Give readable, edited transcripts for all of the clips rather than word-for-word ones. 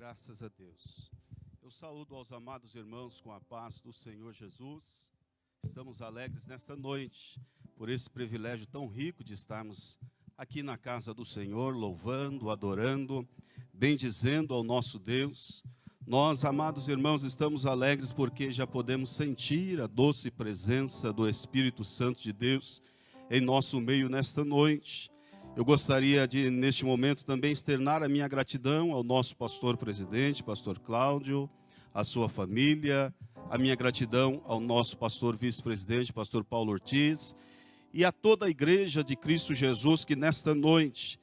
Graças a Deus. Eu saúdo aos amados irmãos com a paz do Senhor Jesus. Estamos alegres nesta noite por esse privilégio tão rico de estarmos aqui na casa do Senhor, louvando, adorando, bendizendo ao nosso Deus. Nós, amados irmãos, estamos alegres porque já podemos sentir a doce presença do Espírito Santo de Deus em nosso meio nesta noite. Eu gostaria de, neste momento, também externar a minha gratidão ao nosso pastor presidente, pastor Cláudio, à sua família, a minha gratidão ao nosso pastor vice-presidente, pastor Paulo Ortiz, e a toda a igreja de Cristo Jesus que nesta noite,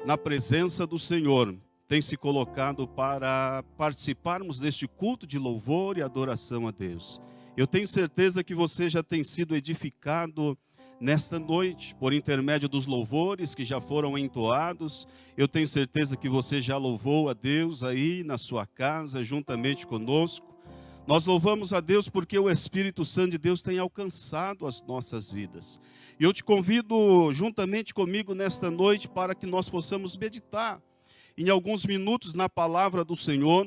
na presença do Senhor, tem se colocado para participarmos deste culto de louvor e adoração a Deus. Eu tenho certeza que você já tem sido edificado nesta noite, por intermédio dos louvores que já foram entoados. Eu tenho certeza que você já louvou a Deus aí na sua casa, juntamente conosco. Nós louvamos a Deus porque o Espírito Santo de Deus tem alcançado as nossas vidas. E eu te convido juntamente comigo nesta noite para que nós possamos meditar em alguns minutos na palavra do Senhor,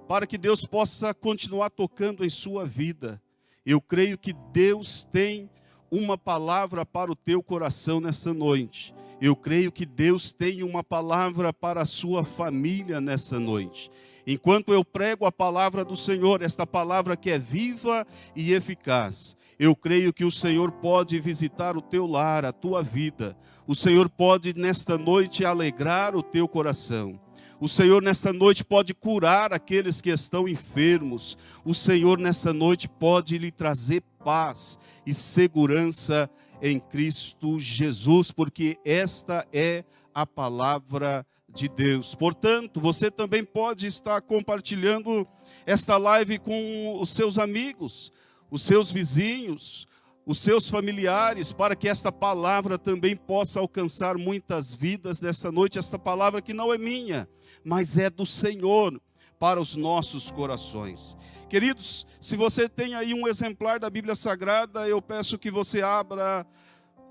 para que Deus possa continuar tocando em sua vida. Eu creio que Deus tem uma palavra para o teu coração nessa noite. Eu creio que Deus tem uma palavra para a sua família nessa noite. Enquanto eu prego a palavra do Senhor, esta palavra que é viva e eficaz, eu creio que o Senhor pode visitar o teu lar, a tua vida. O Senhor pode nesta noite alegrar o teu coração. O Senhor nesta noite pode curar aqueles que estão enfermos. O Senhor nesta noite pode lhe trazer paz e segurança em Cristo Jesus, porque esta é a palavra de Deus. Portanto, você também pode estar compartilhando esta live com os seus amigos, os seus vizinhos, os seus familiares, para que esta palavra também possa alcançar muitas vidas nessa noite. Esta palavra que não é minha, mas é do Senhor para os nossos corações. Queridos, se você tem aí um exemplar da Bíblia Sagrada, eu peço que você abra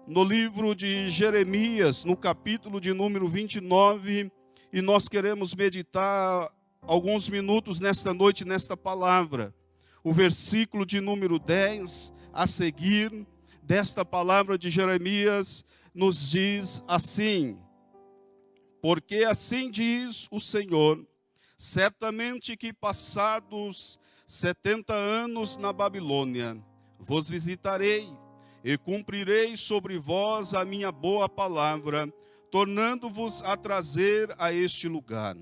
no livro de Jeremias, no capítulo de número 29, e nós queremos meditar alguns minutos nesta noite, nesta palavra. O versículo de número 10, a seguir, desta palavra de Jeremias, nos diz assim: porque assim diz o Senhor, certamente que passados 70 anos na Babilônia, vos visitarei e cumprirei sobre vós a minha boa palavra, tornando-vos a trazer a este lugar.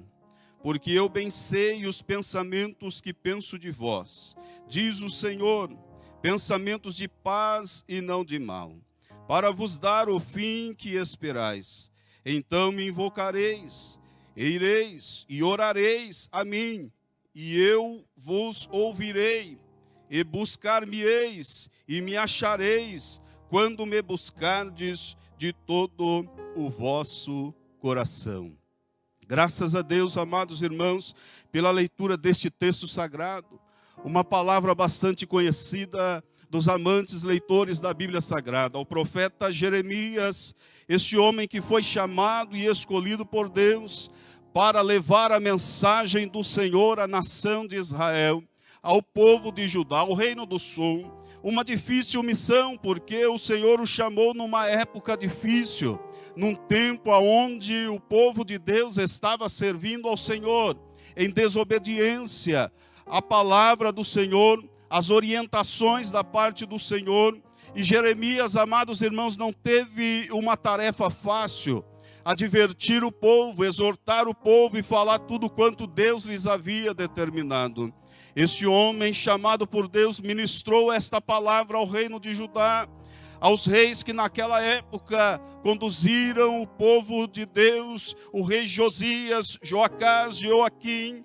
Porque eu bem sei os pensamentos que penso de vós, diz o Senhor, pensamentos de paz e não de mal, para vos dar o fim que esperais. Então me invocareis, e ireis e orareis a mim, e eu vos ouvirei, e buscar-me-eis, e me achareis, quando me buscardes de todo o vosso coração. Graças a Deus, amados irmãos, pela leitura deste texto sagrado, uma palavra bastante conhecida dos amantes leitores da Bíblia Sagrada. O profeta Jeremias, este homem que foi chamado e escolhido por Deus para levar a mensagem do Senhor à nação de Israel, ao povo de Judá, ao reino do sul. Uma difícil missão, porque o Senhor o chamou numa época difícil, num tempo onde o povo de Deus estava servindo ao Senhor em desobediência à palavra do Senhor, às orientações da parte do Senhor. E Jeremias, amados irmãos, não teve uma tarefa fácil: advertir o povo, exortar o povo e falar tudo quanto Deus lhes havia determinado. Este homem chamado por Deus ministrou esta palavra ao reino de Judá, aos reis que naquela época conduziram o povo de Deus, o rei Josias, Joacás, Joaquim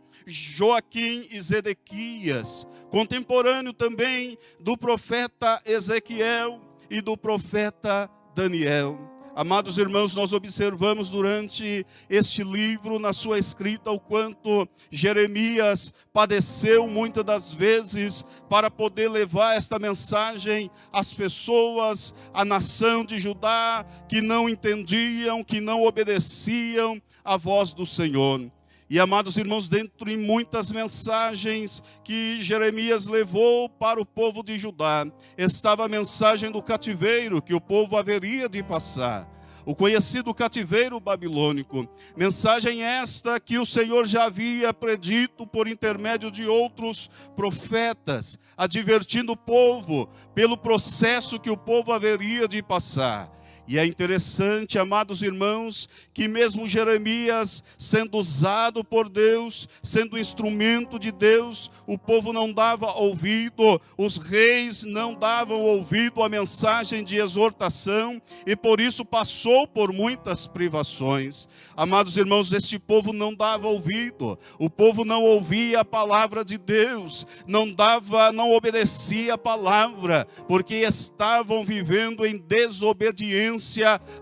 e Zedequias, contemporâneo também do profeta Ezequiel e do profeta Daniel. Amados irmãos, nós observamos durante este livro, na sua escrita, o quanto Jeremias padeceu muitas das vezes para poder levar esta mensagem às pessoas, à nação de Judá, que não entendiam, que não obedeciam à voz do Senhor. E, amados irmãos, dentre muitas mensagens que Jeremias levou para o povo de Judá, estava a mensagem do cativeiro que o povo haveria de passar. O conhecido cativeiro babilônico. Mensagem esta que o Senhor já havia predito por intermédio de outros profetas, advertindo o povo pelo processo que o povo haveria de passar. E é interessante, amados irmãos, que mesmo Jeremias, sendo usado por Deus, sendo instrumento de Deus, o povo não dava ouvido, os reis não davam ouvido à mensagem de exortação, e por isso passou por muitas privações. Amados irmãos, este povo não dava ouvido, o povo não ouvia a palavra de Deus, não obedecia a palavra, porque estavam vivendo em desobediência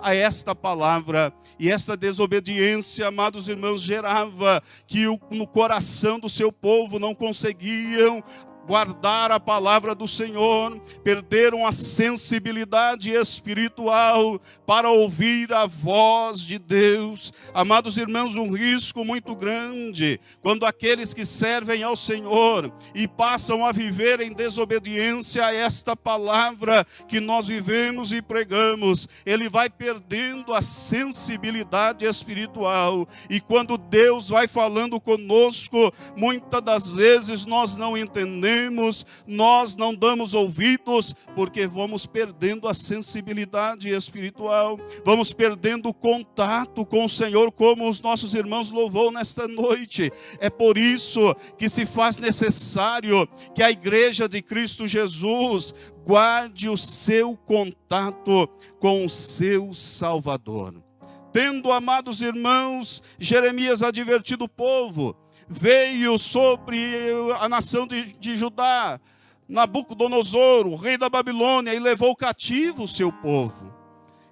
a esta palavra. E esta desobediência, amados irmãos, gerava que no coração do seu povo não conseguiam guardar a palavra do Senhor, perderam a sensibilidade espiritual para ouvir a voz de Deus. Amados irmãos, um risco muito grande, quando aqueles que servem ao Senhor e passam a viver em desobediência a esta palavra que nós vivemos e pregamos, ele vai perdendo a sensibilidade espiritual, e quando Deus vai falando conosco, muitas das vezes nós não entendemos, nós não damos ouvidos, porque vamos perdendo a sensibilidade espiritual, vamos perdendo o contato com o Senhor, como os nossos irmãos louvou nesta noite. É por isso que se faz necessário que a igreja de Cristo Jesus guarde o seu contato com o seu Salvador. Tendo, amados irmãos, Jeremias advertido o povo, veio sobre a nação de Judá Nabucodonosor, o rei da Babilônia, e levou cativo o seu povo.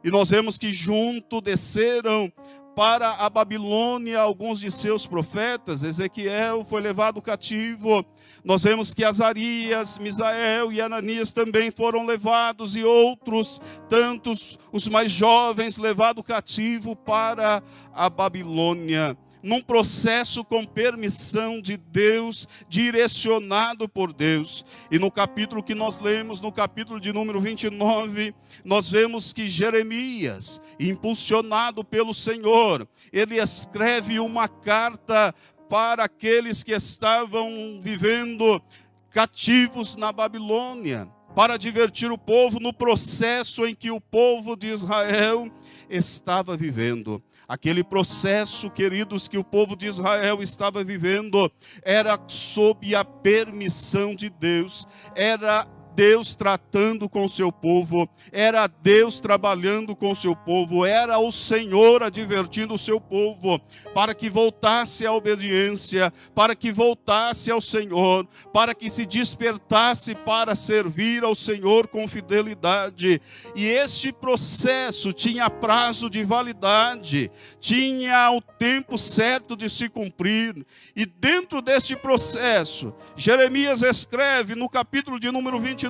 E nós vemos que junto desceram para a Babilônia alguns de seus profetas. Ezequiel foi levado cativo. Nós vemos que Azarias, Misael e Ananias também foram levados, e outros tantos, os mais jovens, levados cativo para a Babilônia, num processo com permissão de Deus, direcionado por Deus. E no capítulo que nós lemos, no capítulo de número 29, nós vemos que Jeremias, impulsionado pelo Senhor, ele escreve uma carta para aqueles que estavam vivendo cativos na Babilônia, para advertir o povo no processo em que o povo de Israel estava vivendo. Aquele processo, queridos, que o povo de Israel estava vivendo, era sob a permissão de Deus, era Deus tratando com o seu povo, era Deus trabalhando com o seu povo, era o Senhor advertindo o seu povo, para que voltasse à obediência, para que voltasse ao Senhor, para que se despertasse para servir ao Senhor com fidelidade. E este processo tinha prazo de validade, tinha o tempo certo de se cumprir, e dentro deste processo, Jeremias escreve no capítulo de número 29,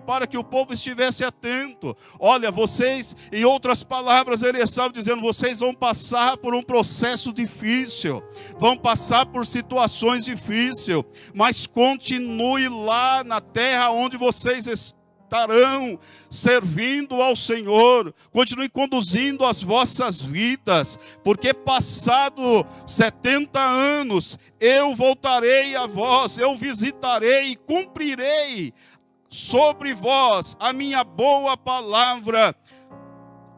para que o povo estivesse atento. Olha, vocês, em outras palavras, ele estava dizendo, vocês vão passar por um processo difícil, vão passar por situações difíceis, mas continue lá na terra onde vocês estarão servindo ao Senhor, continue conduzindo as vossas vidas, porque passado 70 anos, eu voltarei a vós, eu visitarei e cumprirei sobre vós a minha boa palavra,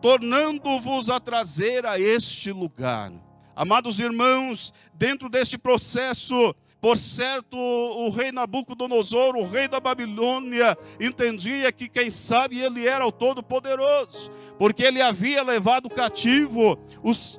tornando-vos a trazer a este lugar. Amados irmãos, dentro deste processo, por certo, o rei Nabucodonosor, o rei da Babilônia, entendia que quem sabe ele era o Todo-Poderoso, porque ele havia levado cativo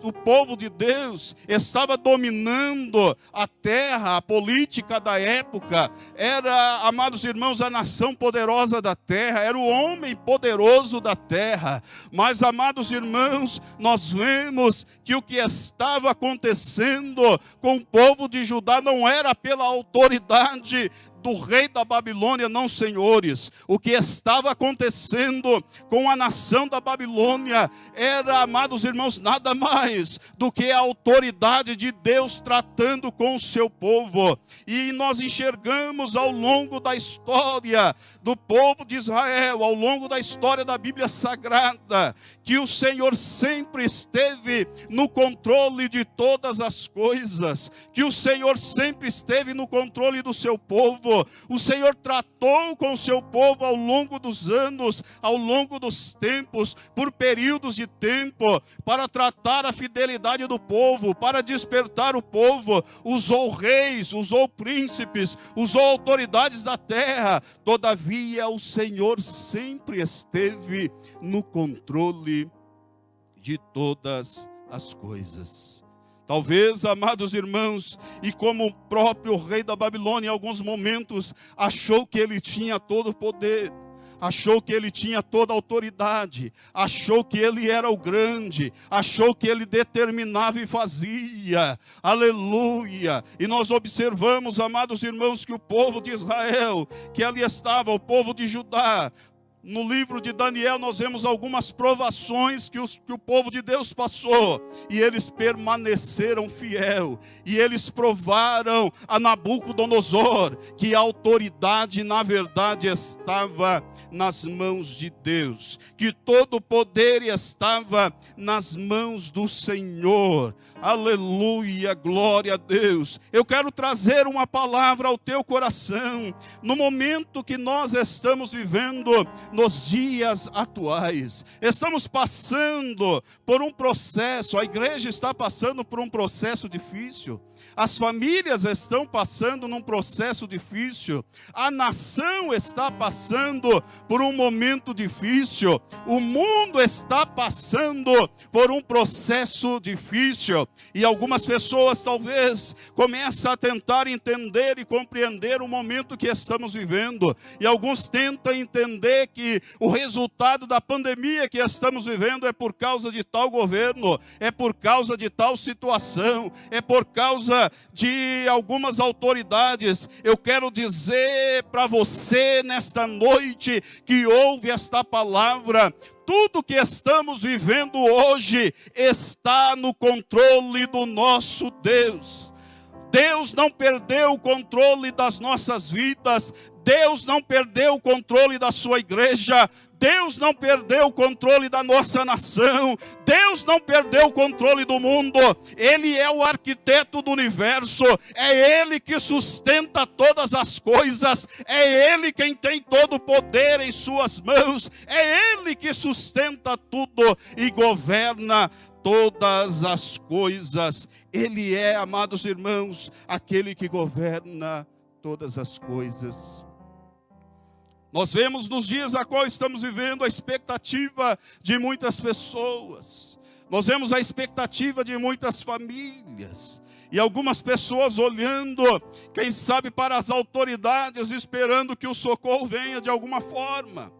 o povo de Deus, estava dominando a terra, a política da época, era, amados irmãos, a nação poderosa da terra, era o homem poderoso da terra. Mas, amados irmãos, nós vemos que o que estava acontecendo com o povo de Judá não era pela autoridade do rei da Babilônia, não, senhores. O que estava acontecendo com a nação da Babilônia era, amados irmãos, nada mais do que a autoridade de Deus tratando com o seu povo. E nós enxergamos ao longo da história do povo de Israel, ao longo da história da Bíblia Sagrada, que o Senhor sempre esteve no controle de todas as coisas, que o Senhor sempre esteve no controle do seu povo. O Senhor tratou com o seu povo ao longo dos anos, ao longo dos tempos, por períodos de tempo, para tratar a fidelidade do povo, para despertar o povo. Usou reis, usou príncipes, usou autoridades da terra. Todavia o Senhor sempre esteve no controle de todas as coisas. Talvez, amados irmãos, e como o próprio rei da Babilônia, em alguns momentos, achou que ele tinha todo o poder, achou que ele tinha toda a autoridade, achou que ele era o grande, achou que ele determinava e fazia. Aleluia! E nós observamos, amados irmãos, que o povo de Israel, que ali estava, o povo de Judá, no livro de Daniel nós vemos algumas provações que o povo de Deus passou, e eles permaneceram fiel, e eles provaram a Nabucodonosor que a autoridade na verdade estava nas mãos de Deus, que todo o poder estava nas mãos do Senhor. Aleluia, glória a Deus. Eu quero trazer uma palavra ao teu coração, no momento que nós estamos vivendo, nos dias atuais. Estamos passando por um processo, a igreja está passando por um processo difícil, as famílias estão passando num processo difícil, a nação está passando por um momento difícil, o mundo está passando por um processo difícil, e algumas pessoas talvez começam a tentar entender e compreender o momento que estamos vivendo, e alguns tentam entender que o resultado da pandemia que estamos vivendo é por causa de tal governo, é por causa de tal situação, é por causa de algumas autoridades. Eu quero dizer para você nesta noite que ouve esta palavra: tudo que estamos vivendo hoje está no controle do nosso Deus. Deus não perdeu o controle das nossas vidas, Deus não perdeu o controle da sua igreja, Deus não perdeu o controle da nossa nação, Deus não perdeu o controle do mundo. Ele é o arquiteto do universo, é Ele que sustenta todas as coisas, é Ele quem tem todo o poder em suas mãos, é Ele que sustenta tudo e governa todas as coisas. Ele é, amados irmãos, aquele que governa todas as coisas. Nós vemos nos dias a qual estamos vivendo a expectativa de muitas pessoas. Nós vemos a expectativa de muitas famílias. E algumas pessoas olhando, quem sabe, para as autoridades, esperando que o socorro venha de alguma forma,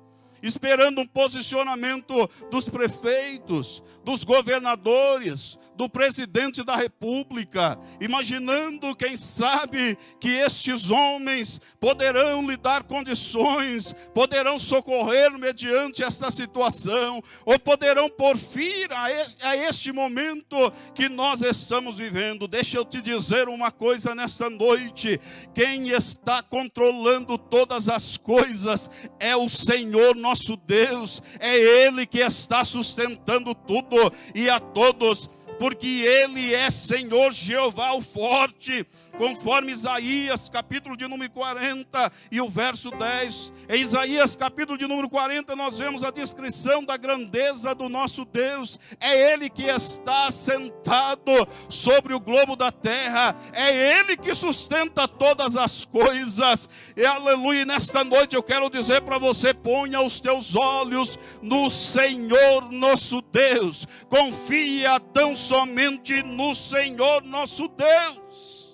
esperando um posicionamento dos prefeitos, dos governadores, do presidente da república, imaginando, quem sabe, que estes homens poderão lhe dar condições, poderão socorrer mediante esta situação, ou poderão pôr fim a este momento que nós estamos vivendo. Deixa eu te dizer uma coisa nesta noite: quem está controlando todas as coisas é o Senhor nosso Deus, é Ele que está sustentando tudo e a todos, porque Ele é Senhor Jeová o forte, conforme Isaías, capítulo de número 40 e o verso 10. Em Isaías, capítulo de número 40, nós vemos a descrição da grandeza do nosso Deus. É Ele que está sentado sobre o globo da terra, é Ele que sustenta todas as coisas. E aleluia, nesta noite eu quero dizer para você: ponha os teus olhos no Senhor nosso Deus, confia tão somente no Senhor nosso Deus.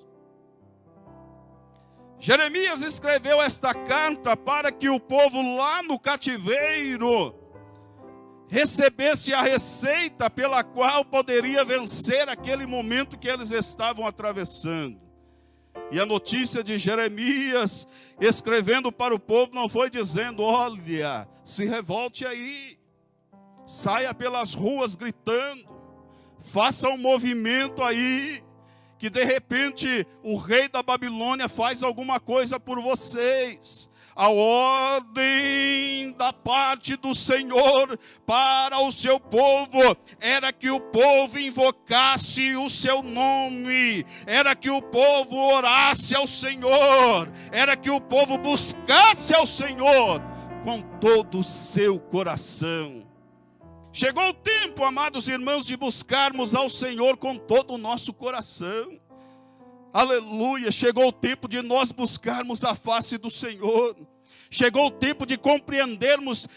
Jeremias escreveu esta carta para que o povo lá no cativeiro recebesse a receita pela qual poderia vencer aquele momento que eles estavam atravessando. E a notícia de Jeremias, escrevendo para o povo, não foi dizendo: olha, se revolte aí, saia pelas ruas gritando, faça um movimento aí, que de repente o rei da Babilônia faz alguma coisa por vocês. A ordem da parte do Senhor para o seu povo era que o povo invocasse o seu nome, era que o povo orasse ao Senhor, era que o povo buscasse ao Senhor com todo o seu coração. Chegou o tempo, amados irmãos, de buscarmos ao Senhor com todo o nosso coração. Aleluia, chegou o tempo de nós buscarmos a face do Senhor. Chegou o tempo de compreendermos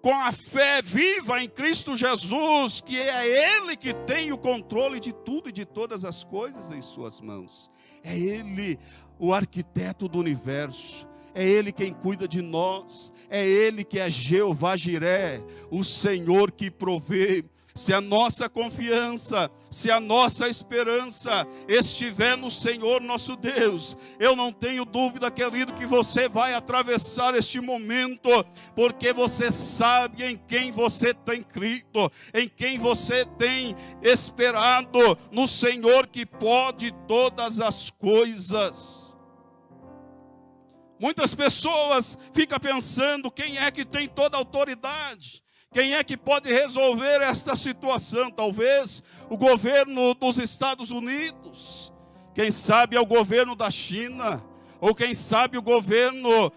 com a fé viva em Cristo Jesus, que é Ele que tem o controle de tudo e de todas as coisas em suas mãos. É Ele o arquiteto do universo. É Ele quem cuida de nós. É Ele que é Jeová Jiré, o Senhor que provê. Se a nossa confiança, se a nossa esperança estiver no Senhor nosso Deus, eu não tenho dúvida, querido, que você vai atravessar este momento, porque você sabe em quem você tem crido, em quem você tem esperado, no Senhor que pode todas as coisas. Muitas pessoas ficam pensando: quem é que tem toda a autoridade? Quem é que pode resolver esta situação? Talvez o governo dos Estados Unidos, quem sabe é o governo da China, ou quem sabe o governo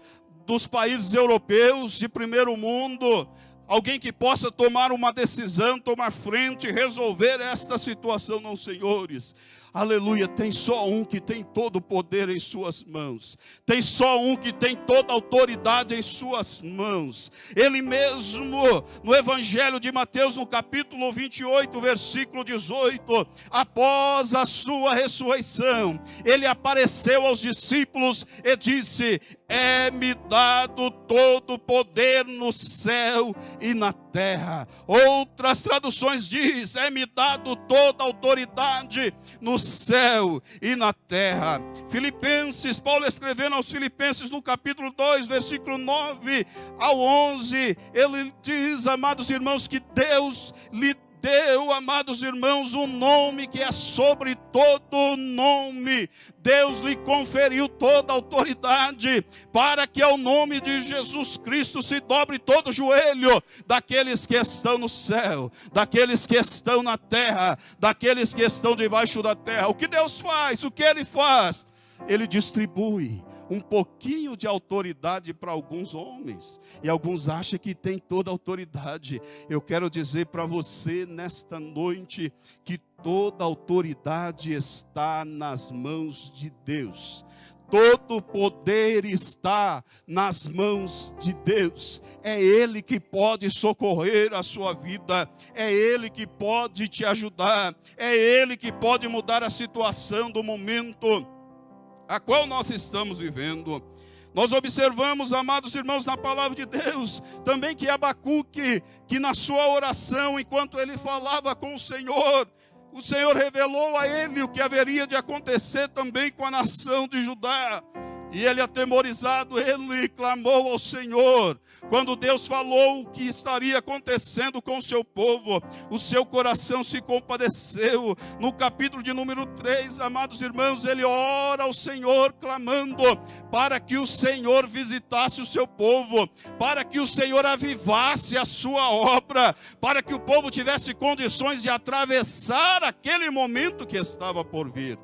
dos países europeus de primeiro mundo. Alguém que possa tomar uma decisão, tomar frente, resolver esta situação. Não, senhores. Aleluia, tem só um que tem todo o poder em suas mãos. Tem só um que tem toda a autoridade em suas mãos. Ele mesmo, no Evangelho de Mateus, no capítulo 28, versículo 18, após a sua ressurreição, ele apareceu aos discípulos e disse: é-me dado todo o poder no céu e na terra. Outras traduções diz: é-me dado toda a autoridade no céu e na terra. Filipenses, Paulo escrevendo aos Filipenses no capítulo 2, versículo 9 ao 11, ele diz, amados irmãos, que Deus lhe deu, amados irmãos, um nome que é sobre todo nome. Deus lhe conferiu toda a autoridade para que ao nome de Jesus Cristo se dobre todo o joelho daqueles que estão no céu, daqueles que estão na terra, daqueles que estão debaixo da terra. O que Deus faz? O que Ele faz? Ele distribui um pouquinho de autoridade para alguns homens, e alguns acham que tem toda a autoridade. Eu quero dizer para você nesta noite que toda a autoridade está nas mãos de Deus. Todo o poder está nas mãos de Deus. É Ele que pode socorrer a sua vida. É Ele que pode te ajudar. É Ele que pode mudar a situação do momento a qual nós estamos vivendo. Nós observamos, amados irmãos, na palavra de Deus, também que Abacuque, que na sua oração, enquanto ele falava com o Senhor revelou a ele o que haveria de acontecer também com a nação de Judá. E ele, atemorizado, ele clamou ao Senhor. Quando Deus falou o que estaria acontecendo com o seu povo, o seu coração se compadeceu. No capítulo de número 3, amados irmãos, ele ora ao Senhor, clamando para que o Senhor visitasse o seu povo, para que o Senhor avivasse a sua obra, para que o povo tivesse condições de atravessar aquele momento que estava por vir.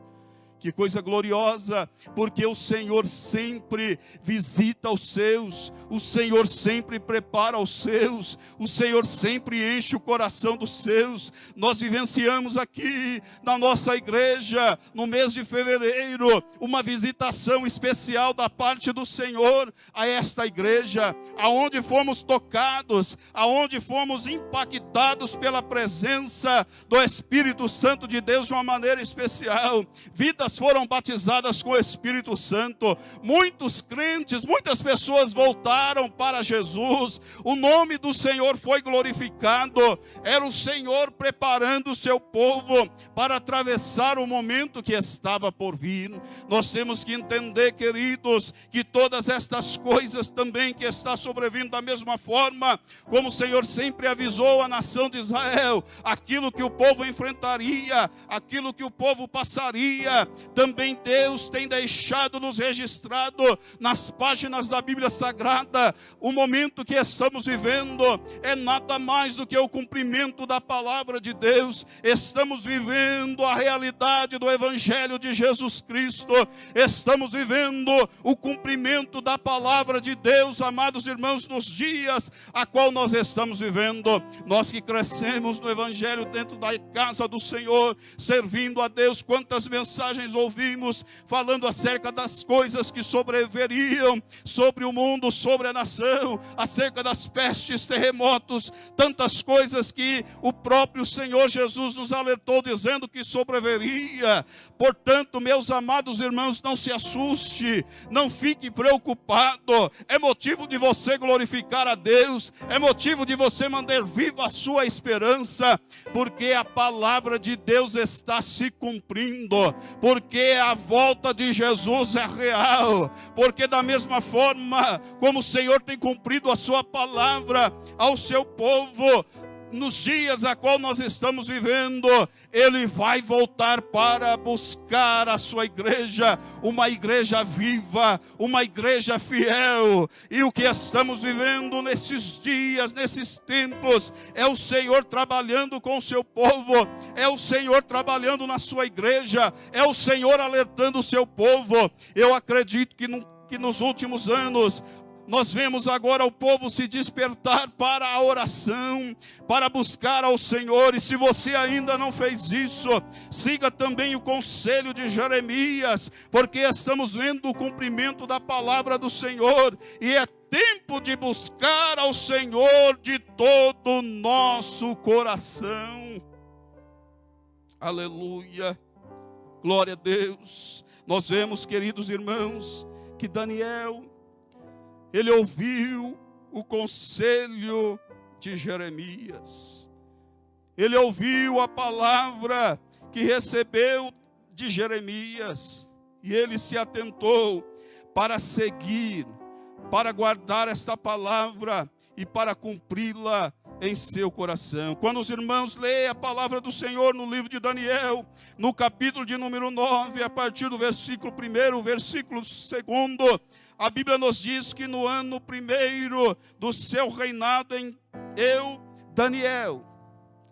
Que coisa gloriosa, porque o Senhor sempre visita os seus, o Senhor sempre prepara os seus, o Senhor sempre enche o coração dos seus. Nós vivenciamos aqui na nossa igreja, no mês de fevereiro, uma visitação especial da parte do Senhor a esta igreja, aonde fomos tocados, aonde fomos impactados pela presença do Espírito Santo de Deus de uma maneira especial. Vidas almas foram batizadas com o Espírito Santo, muitos crentes, muitas pessoas voltaram para Jesus, o nome do Senhor foi glorificado. Era o Senhor preparando o seu povo para atravessar o momento que estava por vir. Nós temos que entender, queridos, que todas estas coisas também que está sobrevindo da mesma forma, como o Senhor sempre avisou a nação de Israel, aquilo que o povo enfrentaria, aquilo que o povo passaria, também Deus tem deixado-nos registrado nas páginas da Bíblia Sagrada. O momento que estamos vivendo é nada mais do que o cumprimento da palavra de Deus. Estamos vivendo a realidade do Evangelho de Jesus Cristo, estamos vivendo o cumprimento da palavra de Deus, amados irmãos, nos dias a qual nós estamos vivendo. Nós que crescemos no Evangelho dentro da casa do Senhor, servindo a Deus, quantas mensagens ouvimos falando acerca das coisas que sobreviriam sobre o mundo, sobre a nação, acerca das pestes, terremotos, tantas coisas que o próprio Senhor Jesus nos alertou dizendo que sobreviria. Portanto, meus amados irmãos, não se assuste, não fique preocupado. É motivo de você glorificar a Deus, é motivo de você manter viva a sua esperança, porque a palavra de Deus está se cumprindo, porque a volta de Jesus é real, porque da mesma forma como o Senhor tem cumprido a sua palavra ao seu povo, nos dias a qual nós estamos vivendo, Ele vai voltar para buscar a sua igreja, uma igreja viva, uma igreja fiel. E o que estamos vivendo nesses dias, nesses tempos, é o Senhor trabalhando com o seu povo, é o Senhor trabalhando na sua igreja, é o Senhor alertando o seu povo. Eu acredito que nos últimos anos, nós vemos agora o povo se despertar para a oração, para buscar ao Senhor. E se você ainda não fez isso, siga também o conselho de Jeremias, porque estamos vendo o cumprimento da palavra do Senhor, e é tempo de buscar ao Senhor de todo o nosso coração. Aleluia, glória a Deus. Nós vemos, queridos irmãos, que Daniel, ele ouviu o conselho de Jeremias. Ele ouviu a palavra que recebeu de Jeremias. E ele se atentou para seguir, para guardar esta palavra e para cumpri-la em seu coração. Quando os irmãos leem a palavra do Senhor no livro de Daniel, no capítulo de número 9, a partir do versículo 1, versículo 2, a Bíblia nos diz que no ano 1 do seu reinado, eu, Daniel,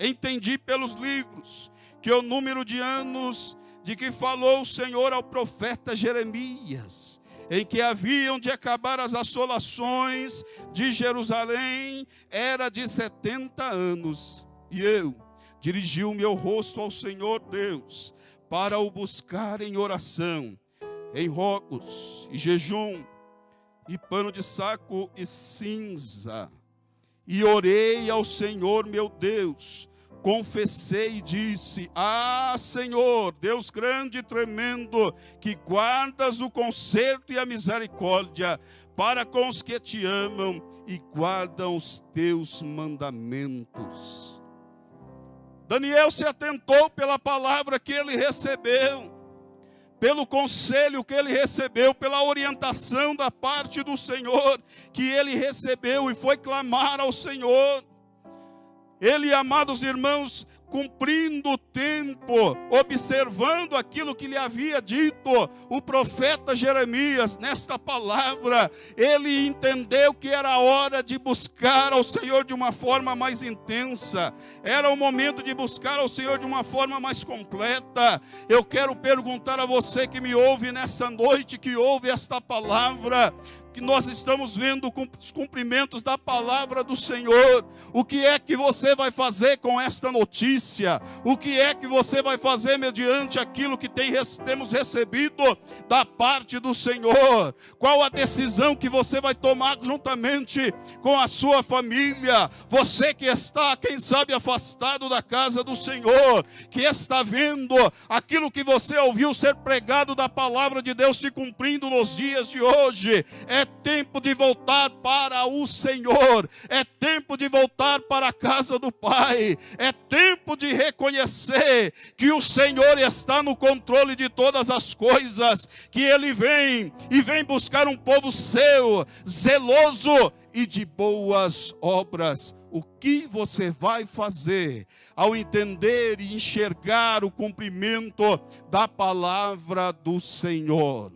entendi pelos livros que o número de anos de que falou o Senhor ao profeta Jeremias, em que haviam de acabar as assolações de Jerusalém, era de 70 anos. E eu dirigi o meu rosto ao Senhor Deus, para o buscar em oração, em rogos e jejum, e pano de saco e cinza. E orei ao Senhor meu Deus, confessei e disse: Ah, Senhor, Deus grande e tremendo, que guardas o conserto e a misericórdia para com os que te amam e guardam os teus mandamentos. Daniel se atentou pela palavra que ele recebeu, pelo conselho que ele recebeu, pela orientação da parte do Senhor que ele recebeu, e foi clamar ao Senhor. Ele, amados irmãos, cumprindo o tempo, observando aquilo que lhe havia dito o profeta Jeremias nesta palavra, ele entendeu que era hora de buscar ao Senhor de uma forma mais intensa, era o momento de buscar ao Senhor de uma forma mais completa. Eu quero perguntar a você que me ouve nesta noite, que ouve esta palavra, que nós estamos vendo os cumprimentos da palavra do Senhor. O que é que você vai fazer com esta notícia? O que é que você vai fazer mediante aquilo que temos recebido da parte do Senhor? Qual a decisão que você vai tomar juntamente com a sua família? Você que está, quem sabe, afastado da casa do Senhor, que está vendo aquilo que você ouviu ser pregado da palavra de Deus se cumprindo nos dias de hoje. É tempo de voltar para o Senhor, é tempo de voltar para a casa do Pai, é tempo de reconhecer que o Senhor está no controle de todas as coisas, que Ele vem e vem buscar um povo seu, zeloso e de boas obras. O que você vai fazer ao entender e enxergar o cumprimento da palavra do Senhor?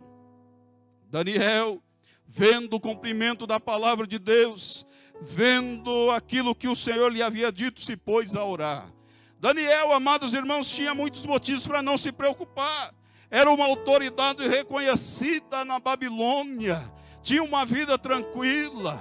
Daniel, vendo o cumprimento da palavra de Deus, vendo aquilo que o Senhor lhe havia dito, se pôs a orar. Daniel, amados irmãos, tinha muitos motivos para não se preocupar. Era uma autoridade reconhecida na Babilônia, tinha uma vida tranquila,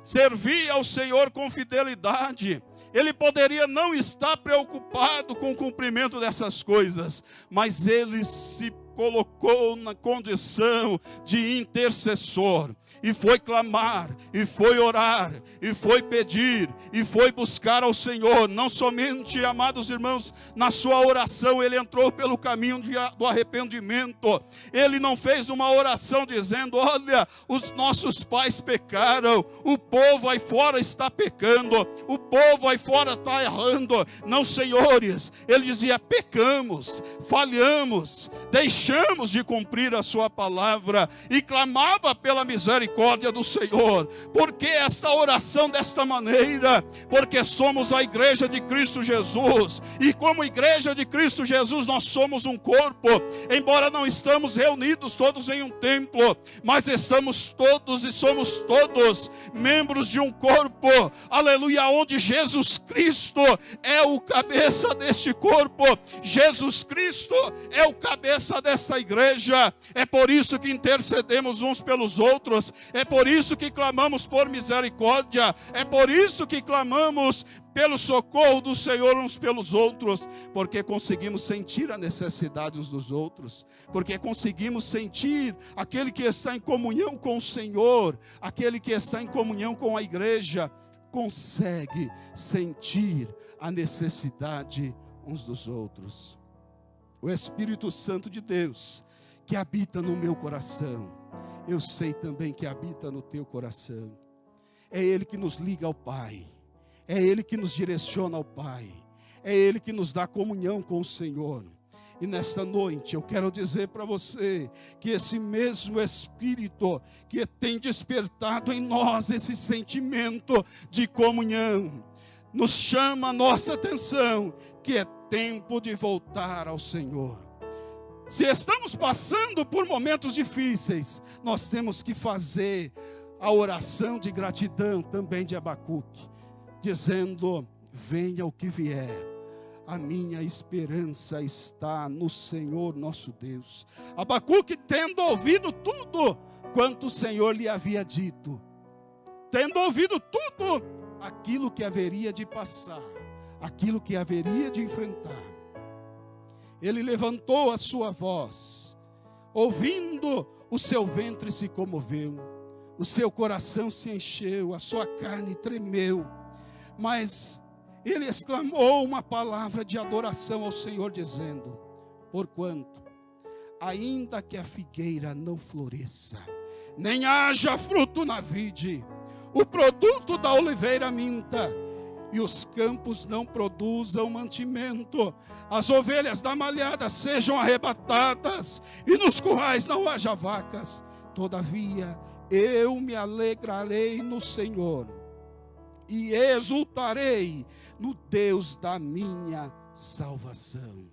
servia ao Senhor com fidelidade. Ele poderia não estar preocupado com o cumprimento dessas coisas, mas ele se colocou na condição de intercessor, e foi clamar, e foi orar, e foi pedir, e foi buscar ao Senhor. Não somente, amados irmãos, na sua oração ele entrou pelo caminho do arrependimento. Ele não fez uma oração dizendo: olha, os nossos pais pecaram, o povo aí fora está pecando, o povo aí fora está errando. Não, senhores, ele dizia: pecamos, falhamos, deixamos de cumprir a sua palavra, e clamava pela misericórdia do Senhor. Por que esta oração desta maneira? Porque somos a igreja de Cristo Jesus, e como igreja de Cristo Jesus nós somos um corpo. Embora não estamos reunidos todos em um templo, mas estamos todos e somos todos membros de um corpo, aleluia, onde Jesus Cristo é o cabeça deste corpo. Jesus Cristo é o cabeça desta igreja. É por isso que intercedemos uns pelos outros, é por isso que clamamos por misericórdia, é por isso que clamamos pelo socorro do Senhor uns pelos outros, porque conseguimos sentir a necessidade uns dos outros, porque conseguimos sentir aquele que está em comunhão com o Senhor, aquele que está em comunhão com a igreja, consegue sentir a necessidade uns dos outros. O Espírito Santo de Deus, que habita no meu coração, eu sei também que habita no teu coração. É Ele que nos liga ao Pai, é Ele que nos direciona ao Pai, é Ele que nos dá comunhão com o Senhor. E nesta noite eu quero dizer para você que esse mesmo Espírito que tem despertado em nós esse sentimento de comunhão, nos chama a nossa atenção, que é tempo de voltar ao Senhor. Se estamos passando por momentos difíceis, nós temos que fazer a oração de gratidão também de Abacuque, dizendo: venha o que vier, a minha esperança está no Senhor nosso Deus. Abacuque, tendo ouvido tudo quanto o Senhor lhe havia dito, tendo ouvido tudo aquilo que haveria de passar, aquilo que haveria de enfrentar, ele levantou a sua voz, ouvindo, o seu ventre se comoveu, o seu coração se encheu, a sua carne tremeu, mas ele exclamou uma palavra de adoração ao Senhor, dizendo: porquanto, ainda que a figueira não floresça, nem haja fruto na vide, o produto da oliveira minta, e os campos não produzam mantimento, as ovelhas da malhada sejam arrebatadas, e nos currais não haja vacas, todavia eu me alegrarei no Senhor, e exultarei no Deus da minha salvação.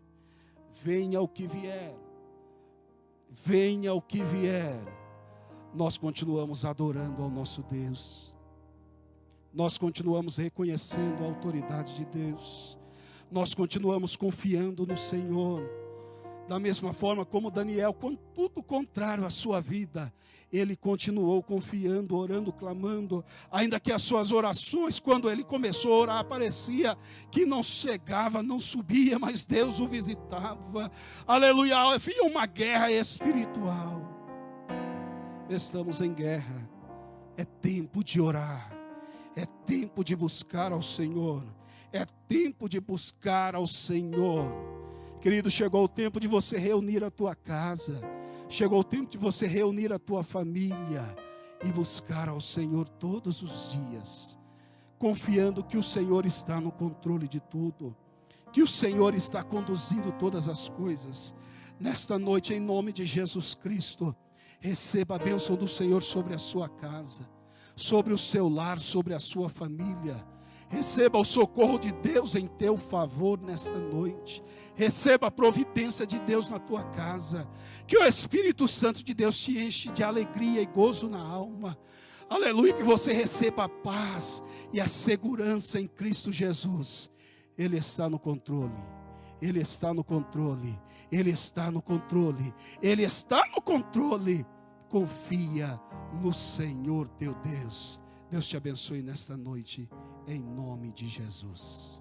Venha o que vier, venha o que vier, nós continuamos adorando ao nosso Deus. Nós continuamos reconhecendo a autoridade de Deus. Nós continuamos confiando no Senhor. Da mesma forma como Daniel, com tudo contrário à sua vida, ele continuou confiando, orando, clamando, ainda que as suas orações, quando ele começou a orar, parecia que não chegava, não subia, mas Deus o visitava. Aleluia, havia uma guerra espiritual. Estamos em guerra. É tempo de orar. É tempo de buscar ao Senhor. É tempo de buscar ao Senhor. Querido, chegou o tempo de você reunir a tua casa. Chegou o tempo de você reunir a tua família e buscar ao Senhor todos os dias, confiando que o Senhor está no controle de tudo, que o Senhor está conduzindo todas as coisas. Nesta noite, em nome de Jesus Cristo, receba a bênção do Senhor sobre a sua casa, sobre o seu lar, sobre a sua família. Receba o socorro de Deus em teu favor nesta noite. Receba a providência de Deus na tua casa. Que o Espírito Santo de Deus te enche de alegria e gozo na alma. Aleluia, que você receba a paz e a segurança em Cristo Jesus. Ele está no controle. Ele está no controle. Ele está no controle. Ele está no controle. Confia no Senhor teu Deus. Deus te abençoe nesta noite, em nome de Jesus.